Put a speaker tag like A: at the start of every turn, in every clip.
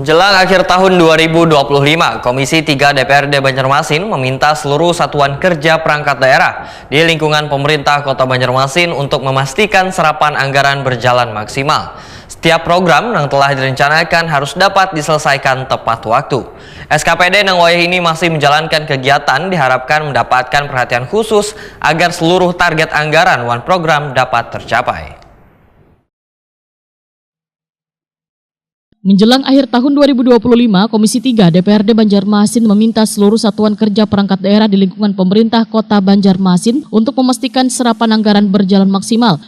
A: Menjelang akhir tahun 2025, Komisi 3 DPRD Banjarmasin meminta seluruh satuan kerja perangkat daerah di lingkungan pemerintah Kota Banjarmasin untuk memastikan serapan anggaran berjalan maksimal. Setiap program yang telah direncanakan harus dapat diselesaikan tepat waktu. SKPD Nangwayah ini masih menjalankan kegiatan diharapkan mendapatkan perhatian khusus agar seluruh target anggaran one program dapat tercapai.
B: Menjelang akhir tahun 2025, Komisi 3 DPRD Banjarmasin meminta seluruh satuan kerja perangkat daerah di lingkungan pemerintah Kota Banjarmasin untuk memastikan serapan anggaran berjalan maksimal.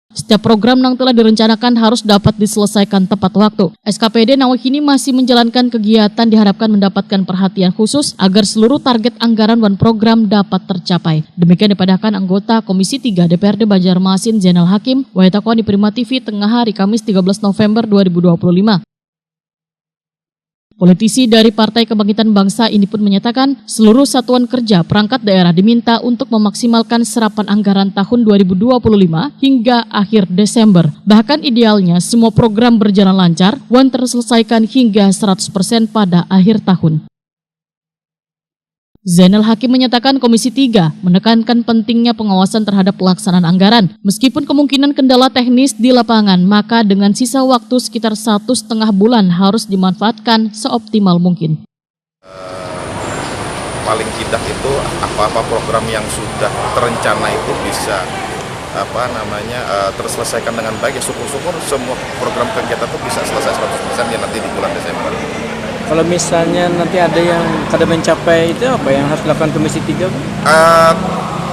B: Setiap program yang telah direncanakan harus dapat diselesaikan tepat waktu. SKPD Nangwayah ini masih menjalankan kegiatan diharapkan mendapatkan perhatian khusus agar seluruh target anggaran one program dapat tercapai. Demikian dipadahkan anggota Komisi 3 DPRD Banjarmasin Zainal Hakim, Wahitakuan di Prima TV tengah hari Kamis 13 November 2025. Politisi dari Partai Kebangkitan Bangsa ini pun menyatakan seluruh satuan kerja perangkat daerah diminta untuk memaksimalkan serapan anggaran tahun 2025 hingga akhir Desember. Bahkan idealnya semua program berjalan lancar dan terselesaikan hingga 100% pada akhir tahun. Zainal Hakim menyatakan Komisi 3 menekankan pentingnya pengawasan terhadap pelaksanaan anggaran. Meskipun kemungkinan kendala teknis di lapangan, maka dengan sisa waktu sekitar 1,5 bulan harus dimanfaatkan seoptimal mungkin.
C: Paling tidak itu apa-apa program yang sudah terencana itu bisa terselesaikan dengan baik. Ya syukur-syukur semua program kegiatan itu bisa selesai 100% ya nanti di bulan Desember.
D: Kalau misalnya nanti ada yang kada mencapai itu apa yang harus dilakukan Komisi 3?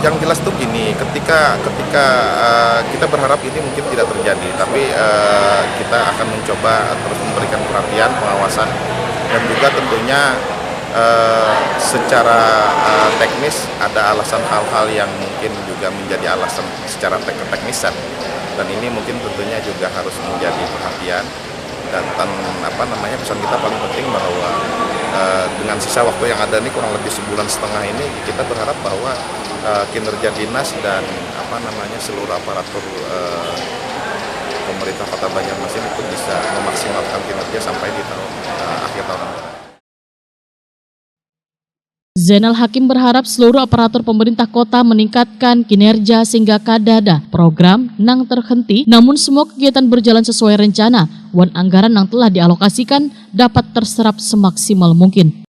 C: Yang jelas tuh gini, ketika kita berharap ini mungkin tidak terjadi, tapi kita akan mencoba terus memberikan perhatian, pengawasan, dan juga tentunya secara teknis ada alasan hal-hal yang mungkin juga menjadi alasan secara keteknisan, dan ini mungkin tentunya juga harus menjadi perhatian. Dan pesan kita paling penting bahwa dengan sisa waktu yang ada ini kurang lebih 1,5 bulan ini, kita berharap bahwa kinerja dinas dan seluruh aparatur pemerintah Kota Banjarmasin itu bisa memaksimalkan kinerja sampai di akhir tahun.
B: Zainal Hakim berharap seluruh aparatur pemerintah kota meningkatkan kinerja sehingga kadada program nang terhenti, namun semua kegiatan berjalan sesuai rencana, wan anggaran yang telah dialokasikan dapat terserap semaksimal mungkin.